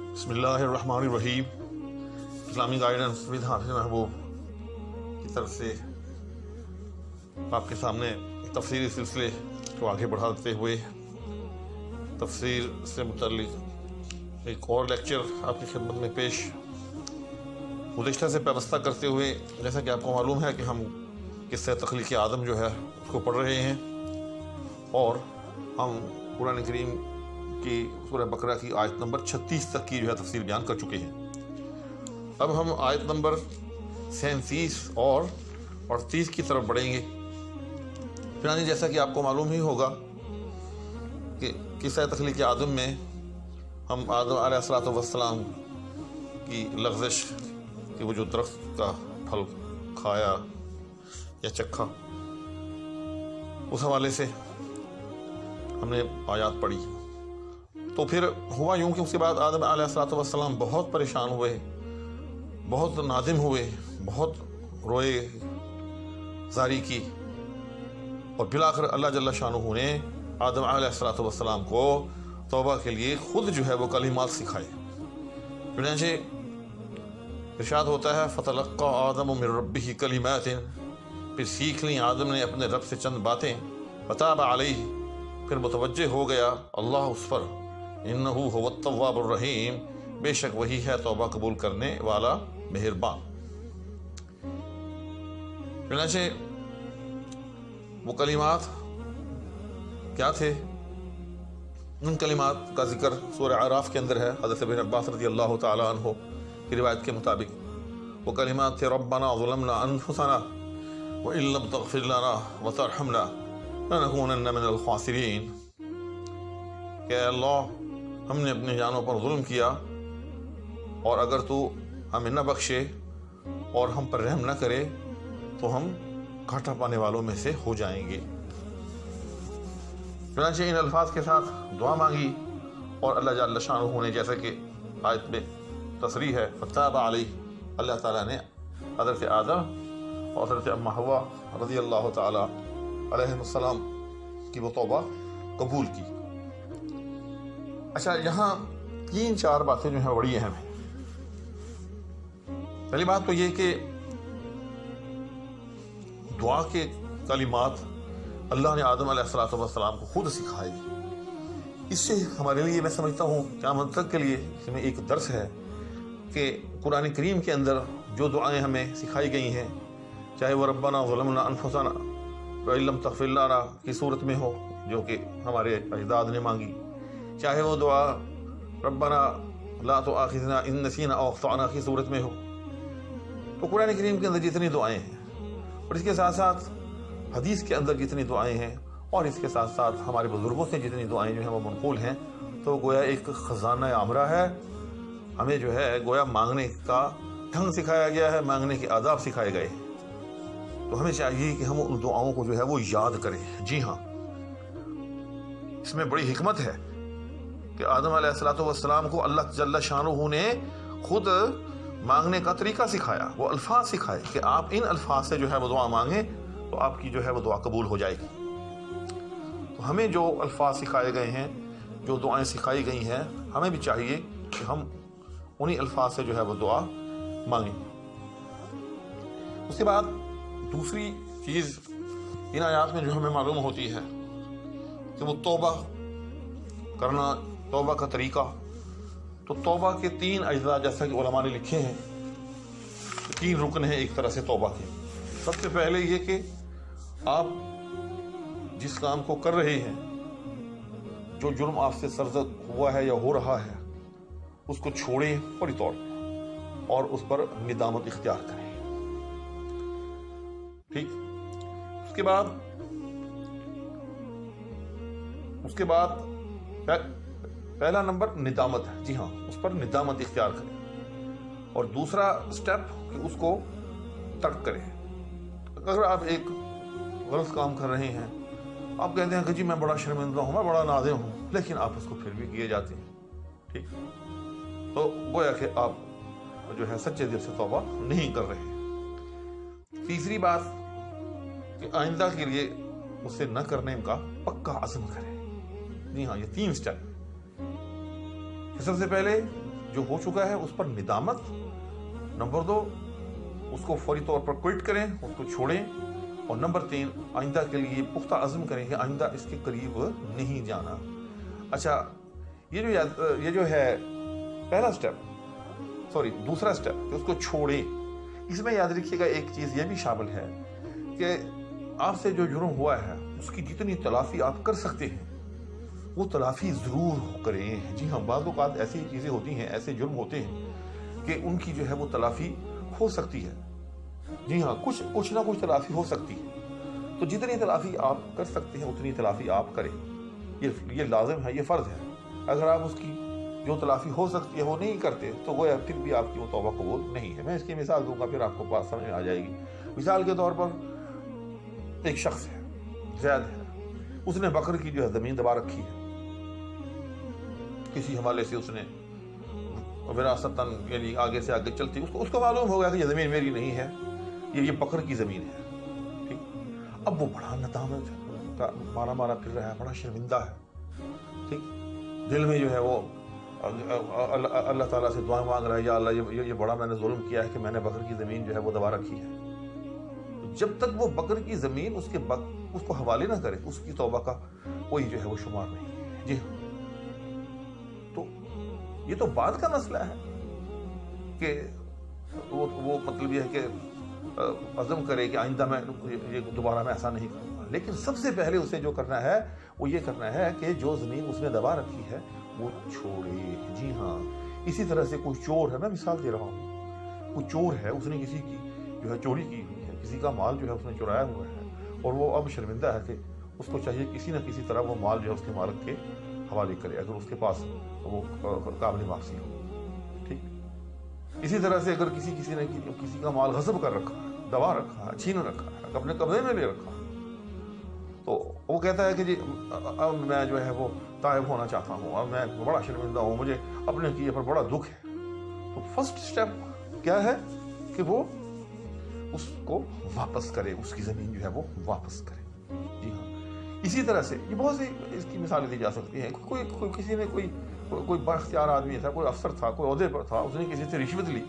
بسم اللہ الرحمن الرحیم۔ اسلامی گائیڈنس ود حافظ محبوب کی طرف سے آپ کے سامنے تفسیری سلسلے کو آگے بڑھاتے ہوئے تفسیر سے متعلق ایک اور لیکچر آپ کی خدمت میں پیش گزشتہ سے پیوستہ کرتے ہوئے، جیسا کہ آپ کو معلوم ہے کہ ہم قصہ تخلیق آدم جو ہے اس کو پڑھ رہے ہیں، اور ہم قرآن کریم کی سورہ بقرہ کی آیت نمبر 36 تک کی جو ہے تفسیر بیان کر چکے ہیں۔ اب ہم آیت نمبر 37 اور 38 کی طرف بڑھیں گے۔ چنانچہ جیسا کہ آپ کو معلوم ہی ہوگا کہ قصہ تخلیق آدم میں ہم آدم علیہ السلام کی لغزش کہ وہ جو درخت کا پھل کھایا یا چکھا، اس حوالے سے ہم نے آیات پڑھی۔ تو پھر ہوا یوں کہ اس کے بعد آدم علیہ السلام بہت پریشان ہوئے، بہت نادم ہوئے، بہت روئے زاری کی، اور بالآخر اللہ جل شانہ نے آدم علیہ السلام کو توبہ کے لیے خود جو ہے وہ کلمات سکھائے۔ چنانچہ ارشاد ہوتا ہے فَتَلَقَّى آدَمُ مِن رَبِّهِ كَلِمَاتٍ، پھر سیکھ لیں آدم نے اپنے رب سے چند باتیں، فَتَابَ عَلَيْهِ، پھر متوجہ ہو گیا اللہ اس پر، انہو هو التواب الرحیم، بے شک وہی ہے توبہ قبول کرنے والا مہربان۔ چنانچہ وہ کلمات کیا تھے؟ ان کلمات کا ذکر سورہ اعراف کے اندر ہے۔ حضرت ابن عباس رضی اللہ تعالی عنہ کی روایت کے مطابق وہ کلمات تھے ربنا ظلمنا انفسنا وان لم تغفر لنا وترحمنا لنکونن من الخاسرین، کہ اے اللہ ہم نے اپنی جانوں پر ظلم کیا، اور اگر تو ہمیں نہ بخشے اور ہم پر رحم نہ کرے تو ہم گھاٹا پانے والوں میں سے ہو جائیں گے۔ چنانچہ ان الفاظ کے ساتھ دعا مانگی، اور اللہ جل شانہ نے جیسا کہ آیت میں تصریح ہے فتاب علیہ، اللہ تعالیٰ نے حضرت آدم اور حضرت ام حوا رضی اللہ تعالیٰ علیہ السلام کی وہ توبہ قبول کی۔ اچھا، یہاں 3-4 باتیں جو ہیں بڑی اہم ہیں۔ پہلی بات تو یہ کہ دعا کے کلمات اللہ نے آدم علیہ السلام کو خود سکھائے۔ اس سے ہمارے لیے میں سمجھتا ہوں قیامت تک کے لیے اس میں ایک درس ہے کہ قرآن کریم کے اندر جو دعائیں ہمیں سکھائی گئی ہیں، چاہے وہ ربنا ظلمنا انفسنا وان لم تغفر لنا کی صورت میں ہو جو کہ ہمارے اجداد نے مانگی، چاہے وہ دعا ربنا لا تؤاخذنا ان نسینا او اخطأنا کی صورت میں ہو، تو قرآن کریم کے اندر جتنی دعائیں ہیں، اور اس کے ساتھ ساتھ حدیث کے اندر جتنی دعائیں ہیں، اور اس کے ساتھ ساتھ ہمارے بزرگوں سے جتنی دعائیں جو ہیں وہ منقول ہیں، تو گویا ایک خزانہ عامرہ ہے۔ ہمیں جو ہے گویا مانگنے کا ڈھنگ سکھایا گیا ہے، مانگنے کے آداب سکھائے گئے ہیں، تو ہمیں چاہیے کہ ہم ان دعاؤں کو جو ہے وہ یاد کریں۔ جی ہاں، اس میں بڑی حکمت ہے کہ آدم علیہ السلام کو اللہ جل شانہ نے خود مانگنے کا طریقہ سکھایا، وہ الفاظ سکھائے کہ آپ ان الفاظ سے جو ہے وہ دعا مانگیں تو آپ کی جو ہے وہ دعا قبول ہو جائے گی۔ تو ہمیں جو الفاظ سکھائے گئے ہیں، جو دعائیں سکھائی گئی ہیں، ہمیں بھی چاہیے کہ ہم انہی الفاظ سے جو ہے وہ دعا مانگیں۔ اس کے بعد دوسری چیز ان آیات میں جو ہمیں معلوم ہوتی ہے کہ وہ توبہ کرنا، توبہ کا طریقہ، تو توبہ کے 3 اجزاء جیسا کہ علماء نے لکھے ہیں، 3 رکن ہیں ایک طرح سے توبہ کے۔ سب سے پہلے یہ کہ آپ جس کام کو کر رہے ہیں، جو جرم آپ سے سرزد ہوا ہے یا ہو رہا ہے، اس کو چھوڑیں فوری طور پر اور اس پر ندامت اختیار کریں۔ ٹھیک، اس کے بعد پہلا نمبر ندامت ہے۔ جی ہاں، اس پر ندامت اختیار کریں، اور دوسرا سٹیپ کہ اس کو ترک کریں۔ اگر آپ ایک غلط کام کر رہے ہیں، آپ کہتے ہیں کہ جی میں بڑا شرمندہ ہوں، میں بڑا نادم ہوں، لیکن آپ اس کو پھر بھی کیے جاتے ہیں، ٹھیک، تو گویا کہ آپ جو ہے سچے دل سے توبہ نہیں کر رہے۔ تیسری بات کہ آئندہ کے لیے اسے نہ کرنے کا پکا عزم کریں۔ جی ہاں، یہ 3 سٹیپ۔ سب سے پہلے جو ہو چکا ہے اس پر ندامت. نمبر 2 اس کو فوری طور پر کوئٹ کریں, اس کو چھوڑیں. اور نمبر 3 آئندہ کے لیے پختہ عزم کریں کہ آئندہ اس کے قریب نہیں جانا. اچھا یہ جو ہے پہلا سٹیپ, دوسرا سٹیپ کہ اس کو چھوڑیں, اس میں یاد رکھیے گا ایک چیز یہ بھی شامل ہے کہ آپ سے جو جرم ہوا ہے اس کی جتنی تلافی آپ کر سکتے ہیں وہ تلافی ضرور کریں. جی ہاں, بعض اوقات ایسی چیزیں ہوتی ہیں, ایسے جرم ہوتے ہیں کہ ان کی جو ہے وہ تلافی ہو سکتی ہے. جی ہاں, کچھ نہ کچھ تلافی ہو سکتی ہے. تو جتنی تلافی آپ کر سکتے ہیں اتنی تلافی آپ کریں. یہ لازم ہے, یہ فرض ہے. اگر آپ اس کی جو تلافی ہو سکتی ہے وہ نہیں کرتے تو وہ پھر بھی آپ کی وہ توبہ قبول نہیں ہے. میں اس کی مثال دوں گا, پھر آپ کو بات سمجھ میں آ جائے گی. مثال کے طور پر ایک شخص ہے, زید ہے, اس نے بکر کی جو ہے زمین دبا رکھی ہے. کسی حوالے سے اس نے وراثتاً یعنی آگے سے آگے چلتی اس کو معلوم ہو گیا کہ یہ زمین میری نہیں ہے, یہ بکر کی زمین ہے. ٹھیک, اب وہ بڑا ندامت مارا پھر رہا ہے, بڑا شرمندہ ہے. ٹھیک, دل میں جو ہے وہ اللہ تعالیٰ سے دعا مانگ رہا ہے, یا اللہ یہ بڑا میں نے ظلم کیا ہے کہ میں نے بکر کی زمین جو ہے وہ دبا رکھی ہے. جب تک وہ بکر کی زمین اس کو حوالے نہ کرے اس کی توبہ کا کوئی جو ہے وہ شمار نہیں ہے. جی ہاں, تو یہ تو بات کا مسئلہ ہے کہ وہ مطلب یہ ہے کہ عزم کرے کہ آئندہ میں دوبارہ میں ایسا نہیں کروں گا. لیکن سب سے پہلے اسے جو کرنا ہے وہ یہ کرنا ہے کہ جو زمین اس نے دبا رکھی ہے وہ چھوڑے. جی ہاں, اسی طرح سے کوئی چور ہے, میں مثال دے رہا ہوں, کوئی چور ہے, اس نے کسی کی جو ہے چوری کی ہوئی ہے, کسی کا مال جو ہے اس نے چرایا ہوا ہے اور وہ اب شرمندہ ہے کہ اس کو چاہیے کسی نہ کسی طرح وہ مال جو ہے اس کے مالک کے حوالے کرے اگر اس کے پاس وہ قابل واپسی ہو. ٹھیک, اسی طرح سے اگر کسی نے کسی کا مال غصب کر رکھا ہے, دبا رکھا ہے, چھین رکھا ہے, اپنے قبضے میں لے رکھا ہے, تو وہ کہتا ہے کہ جی اب میں جو ہے وہ تائب ہونا چاہتا ہوں, اب میں بڑا شرمندہ ہوں, مجھے اپنے کیے پر بڑا دکھ ہے. تو فرسٹ سٹیپ کیا ہے کہ وہ اس کو واپس کرے, اس کی زمین جو ہے وہ واپس کرے. جی ہاں, اسی طرح سے یہ بہت سی اس کی مثالیں دی جا سکتی ہیں. کسی نے کوئی بااختیار آدمی تھا, کوئی افسر تھا, کوئی عہدے پر تھا, اس نے کسی سے رشوت لی.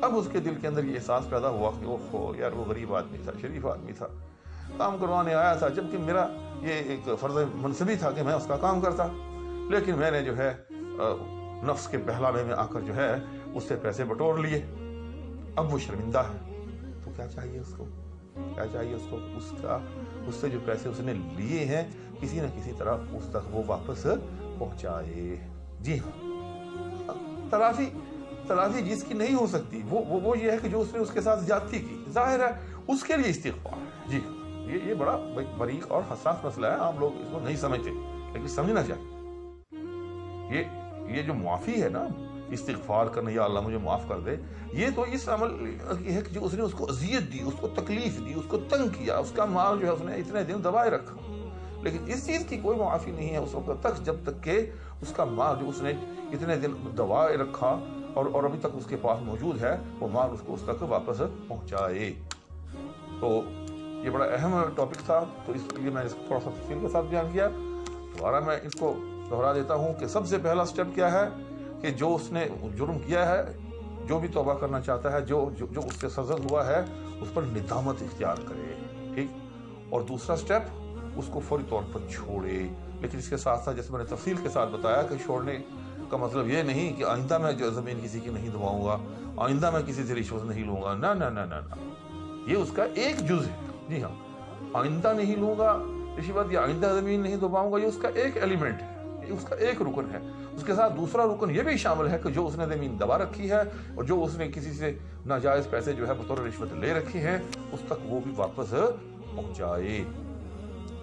اب اس کے دل کے اندر یہ احساس پیدا ہوا کہ اوہ یار وہ غریب آدمی تھا, شریف آدمی تھا, کام کروانے آیا تھا, جبکہ میرا یہ ایک فرض منصبی تھا کہ میں اس کا کام کرتا, لیکن میں نے جو ہے نفس کے بہلاوے میں آ کر جو ہے اس سے پیسے بٹور لیے. اب وہ شرمندہ ہے, تو کیا چاہیے اس کو, اس سے جو پیسے اس نے لیے ہیں کسی نہ کسی طرح اس تک وہ واپس پہنچائے. جی ہاں, تلافی جس کی نہیں ہو سکتی وہ یہ ہے کہ جو اس نے اس کے ساتھ زیادتی کی, ظاہر ہے اس کے لیے استغفار ہے. جی ہاں, یہ بڑا باریک اور حساس مسئلہ ہے, عام لوگ اس کو نہیں سمجھتے, لیکن سمجھنا چاہیے. یہ جو معافی ہے نا, استغفار کرنا, یا اللہ مجھے معاف کر دے, یہ تو اس عمل ہے کہ جو اس نے اس کو اذیت دی, اس کو تکلیف دی, اس کو تنگ کیا, اس کا مال جو ہے اس نے اتنے دن دبائے رکھا, لیکن اس چیز کی کوئی معافی نہیں ہے اس وقت تک جب تک کہ اس کا مال جو اس نے اتنے دن دبائے رکھا اور ابھی تک اس کے پاس موجود ہے وہ مال اس کو اس تک واپس پہنچائے. تو یہ بڑا اہم ٹاپک تھا, تو اس لیے میں اس کو تھوڑا سا تفصیل کے ساتھ بیان کیا. دوبارہ میں اس کو دہرا دیتا ہوں کہ سب سے پہلا سٹیپ کیا ہے کہ جو اس نے جرم کیا ہے, جو بھی توبہ کرنا چاہتا ہے, جو اس سے سرزد ہوا ہے اس پر ندامت اختیار کرے. ٹھیک, اور دوسرا سٹیپ اس کو فوری طور پر چھوڑے. لیکن اس کے ساتھ ساتھ جیسے میں نے تفصیل کے ساتھ بتایا کہ چھوڑنے کا مطلب یہ نہیں کہ آئندہ میں جو زمین کسی کی نہیں دباؤں گا, آئندہ میں کسی سے رشوت نہیں لوں گا, نہ, یہ اس کا ایک جز ہے. جی ہاں, آئندہ نہیں لوں گا رشوت یا آئندہ زمین نہیں دباؤں گا, یہ اس کا ایک ایلیمنٹ ہے, یہ اس کا ایک رکن ہے. اس کے ساتھ دوسرا رکن یہ بھی شامل ہے کہ جو اس نے زمین دبا رکھی ہے اور جو اس نے کسی سے ناجائز پیسے جو ہے بطور رشوت لے رکھی ہیں اس تک وہ بھی واپس پہنچائے.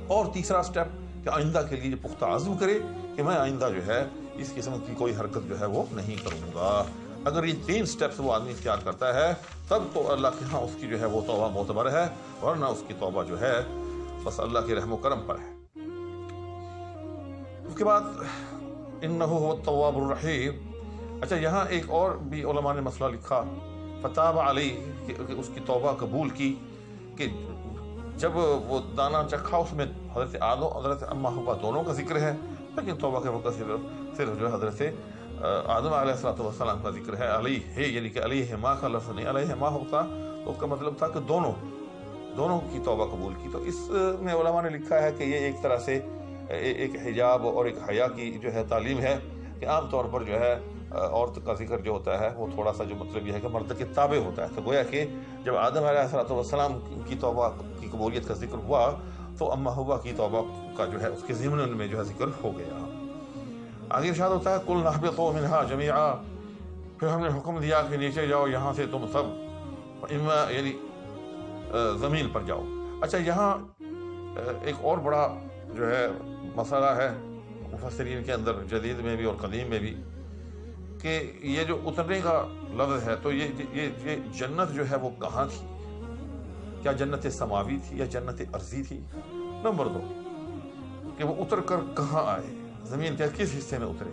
اور تیسرا سٹیپ کہ آئندہ کے لیے پختہ عزم کرے کہ میں آئندہ جو ہے اس قسم کی کوئی حرکت جو ہے وہ نہیں کروں گا. اگر یہ 3 سٹیپس وہ آدمی اختیار کرتا ہے تب تو اللہ کے ہاں اس کی جو ہے وہ توبہ معتبر ہے, ورنہ اس کی توبہ جو ہے بس اللہ کے رحم و کرم پر ہے. اس کے بعد انہ هو التواب الرحیم. اچھا, یہاں ایک اور بھی علماء نے مسئلہ لکھا, فتاب علیہ, کہ اس کی توبہ قبول کی, کہ جب وہ دانا چکھا اس میں حضرت آدم حضرت اما حوا دونوں کا ذکر ہے, لیکن توبہ کے وقت صرف جو ہے حضرت آدم علیہ السلام کا ذکر ہے علیہ ہے، یعنی کہ علیہما کا لفظ نہیں، علیہما ہوتا تو اس کا مطلب تھا کہ دونوں کی توبہ قبول کی۔ تو اس میں علماء نے لکھا ہے کہ یہ ایک طرح سے ایک حجاب اور ایک حیا کی جو ہے تعلیم ہے، کہ عام طور پر جو ہے عورت کا ذکر جو ہوتا ہے وہ تھوڑا سا جو مطلب یہ ہے کہ مرد کے تابع ہوتا ہے۔ تو گویا کہ جب آدم علیہ السلام کی توبہ کی قبولیت کا ذکر ہوا تو اما ہوا کی توبہ کا جو ہے اس کے ضمن میں جو ہے ذکر ہو گیا۔ آگے ارشاد ہوتا ہے قُلْ نَهْبِطُوا مِنْهَا جَمِيعًا، پھر ہم نے حکم دیا کہ نیچے جاؤ یہاں سے تم سب، اما یعنی زمین پر جاؤ۔ اچھا، یہاں ایک اور بڑا جو ہے مسئلہ ہے مفسرین کے اندر، جدید میں بھی اور قدیم میں بھی، کہ یہ جو اترنے کا لفظ ہے تو یہ جنت جو ہے وہ کہاں تھی؟ کیا جنت سماوی تھی یا جنت ارضی تھی؟ نمبر 2 کہ وہ اتر کر کہاں آئے، زمین کے کس حصے میں اترے؟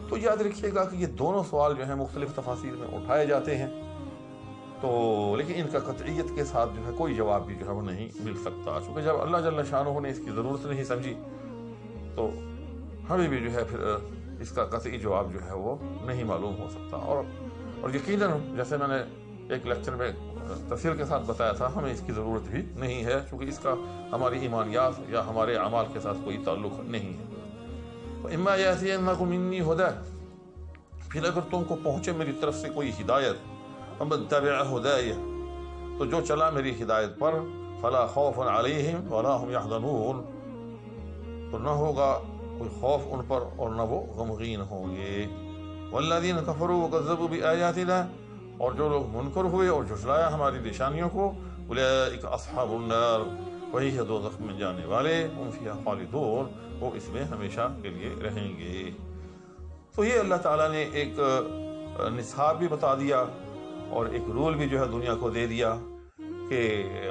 تو یاد رکھیے گا کہ یہ دونوں سوال جو ہیں مختلف تفاسیر میں اٹھائے جاتے ہیں، تو لیکن ان کا قطعیت کے ساتھ جو ہے کوئی جواب بھی جو ہے وہ نہیں مل سکتا، چونکہ جب اللہ جل شانہ نے اس کی ضرورت نہیں سمجھی تو ہمیں بھی جو ہے پھر اس کا قطعی جواب جو ہے وہ نہیں معلوم ہو سکتا۔ اور یقیناً جیسے میں نے ایک لیکچر میں تفصیل کے ساتھ بتایا تھا، ہمیں اس کی ضرورت بھی نہیں ہے، چونکہ اس کا ہماری ایمانیات یا ہمارے اعمال کے ساتھ کوئی تعلق نہیں ہے۔ اِمَّا يَأْتِيَنَّكُم مِّنِّي هُدًى، پھر اگر تم کو پہنچے میری طرف سے کوئی ہدایت، فَمَن تَبِعَ هُدَايَ، تو جو چلا میری ہدایت پر، فَلَا خَوْفٌ عَلَيْهِمْ وَلَا هُمْ يَحْزَنُونَ، تو نہ ہوگا کوئی خوف ان پر اور نہ وہ غمگین ہوں گے۔ وَالَّذِينَ كَفَرُوا وَكَذَّبُوا بِآيَاتِنَا، اور جو لوگ منکر ہوئے اور جھٹلایا ہماری نشانیوں کو، اولئک اصحاب النار، وہی ہے دوزخ میں جانے والے، ہم فیہا خالدون، وہ اس میں ہمیشہ کے لیے رہیں گے۔ تو یہ اللہ تعالیٰ نے ایک نصاب بھی بتا دیا اور ایک رول بھی جو ہے دنیا کو دے دیا کہ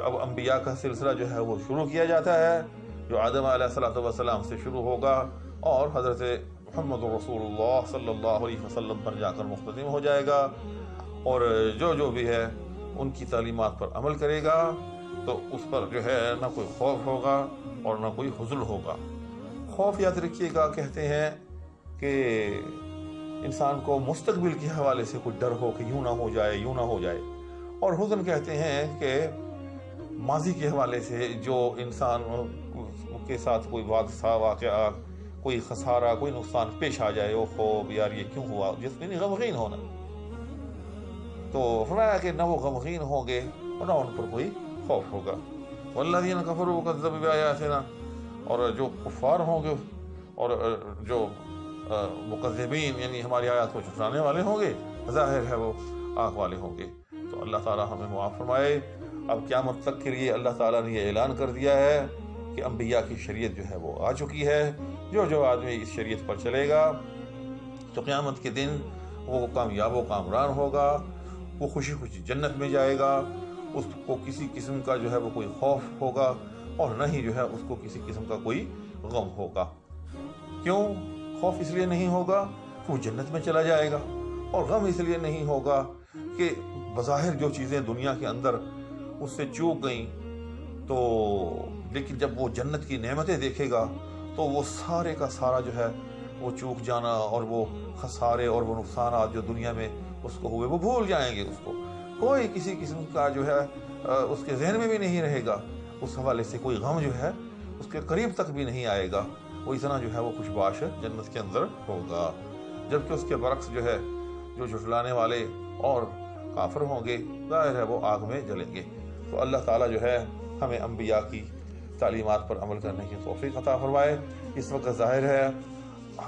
اب انبیاء کا سلسلہ جو ہے وہ شروع کیا جاتا ہے، جو آدم علیہ السلام سے شروع ہوگا اور حضرت محمد رسول اللہ صلی اللہ علیہ وسلم پر جا کر مختتم ہو جائے گا، اور جو بھی ہے ان کی تعلیمات پر عمل کرے گا تو اس پر جو ہے نہ کوئی خوف ہوگا اور نہ کوئی حزن ہوگا۔ خوف یاد رکھیے گا کہتے ہیں کہ انسان کو مستقبل کے حوالے سے کوئی ڈر ہو کہ یوں نہ ہو جائے یوں نہ ہو جائے، اور حزن کہتے ہیں کہ ماضی کے حوالے سے جو انسان کے ساتھ کوئی حادثہ واقعہ کوئی خسارہ کوئی نقصان پیش آ جائے، وہ خوف یار یہ کیوں ہوا، جس میں غمگین ہونا۔ تو فرمایا کہ نہ وہ غمگین ہوں گے اور نہ ان پر کوئی خوف ہوگا۔ والذین کفروا وکذبوا بآیاتنا، اور جو کفار ہوں گے اور جو مکذبین یعنی ہماری آیات کو جھٹلانے والے ہوں گے، ظاہر ہے وہ آنکھ والے ہوں گے۔ تو اللہ تعالیٰ ہمیں معاف فرمائے۔ اب قیامت تک کے لیے اللہ تعالیٰ نے یہ اعلان کر دیا ہے کہ انبیاء کی شریعت جو ہے وہ آ چکی ہے، جو آدمی اس شریعت پر چلے گا تو قیامت کے دن وہ کامیاب و کامران ہوگا، وہ خوشی خوشی جنت میں جائے گا، اس کو کسی قسم کا جو ہے وہ کوئی خوف ہوگا اور نہ ہی جو ہے اس کو کسی قسم کا کوئی غم ہوگا۔ کیوں خوف اس لیے نہیں ہوگا کہ وہ جنت میں چلا جائے گا، اور غم اس لیے نہیں ہوگا کہ بظاہر جو چیزیں دنیا کے اندر اس سے چوک گئیں تو لیکن جب وہ جنت کی نعمتیں دیکھے گا تو وہ سارے کا سارا جو ہے وہ چوک جانا اور وہ خسارے اور وہ نقصانات جو دنیا میں اس کو ہوئے وہ بھول جائیں گے، اس کو کوئی کسی قسم کا جو ہے اس کے ذہن میں بھی نہیں رہے گا، اس حوالے سے کوئی غم جو ہے اس کے قریب تک بھی نہیں آئے گا، وہ اتنا جو ہے وہ خوشباش جنت کے اندر ہوگا۔ جبکہ اس کے برعکس جو ہے جو جھٹلانے والے اور کافر ہوں گے، ظاہر ہے وہ آگ میں جلیں گے۔ تو اللہ تعالیٰ جو ہے ہمیں انبیاء کی تعلیمات پر عمل کرنے کی توفیق عطا فرمائے۔ اس وقت ظاہر ہے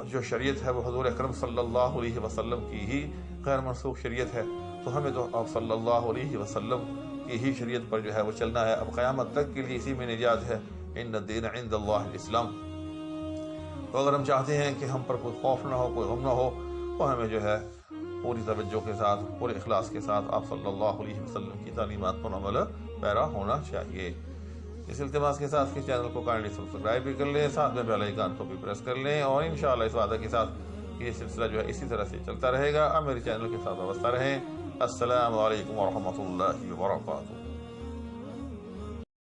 جو شریعت ہے وہ حضور اکرم صلی اللہ علیہ وسلم کی ہی غیر منسوخ شریعت ہے، تو ہمیں تو آپ صلی اللہ علیہ وسلم کی ہی شریعت پر جو ہے وہ چلنا ہے۔ اب قیامت تک کے لیے اسی میں نجات ہے، ان الدین عند اللہ الاسلام۔ تو اگر ہم چاہتے ہیں کہ ہم پر کوئی خوف نہ ہو کوئی غم نہ ہو تو ہمیں جو ہے پوری توجہ کے ساتھ پورے اخلاص کے ساتھ آپ صلی اللہ علیہ وسلم کی تعلیمات پر عمل پیرا ہونا چاہیے۔ اس التماس کے ساتھ کہ چینل کو کائنڈلی سبسکرائب بھی کر لیں، ساتھ میں بیل آئیکن کو بھی پریس کر لیں، اور انشاءاللہ اس وعدہ کے ساتھ کہ یہ سلسلہ جو ہے اسی طرح سے چلتا رہے گا۔ آپ میرے چینل کے ساتھ وابستہ رہیں۔ السلام علیکم ورحمۃ اللہ وبرکاتہ۔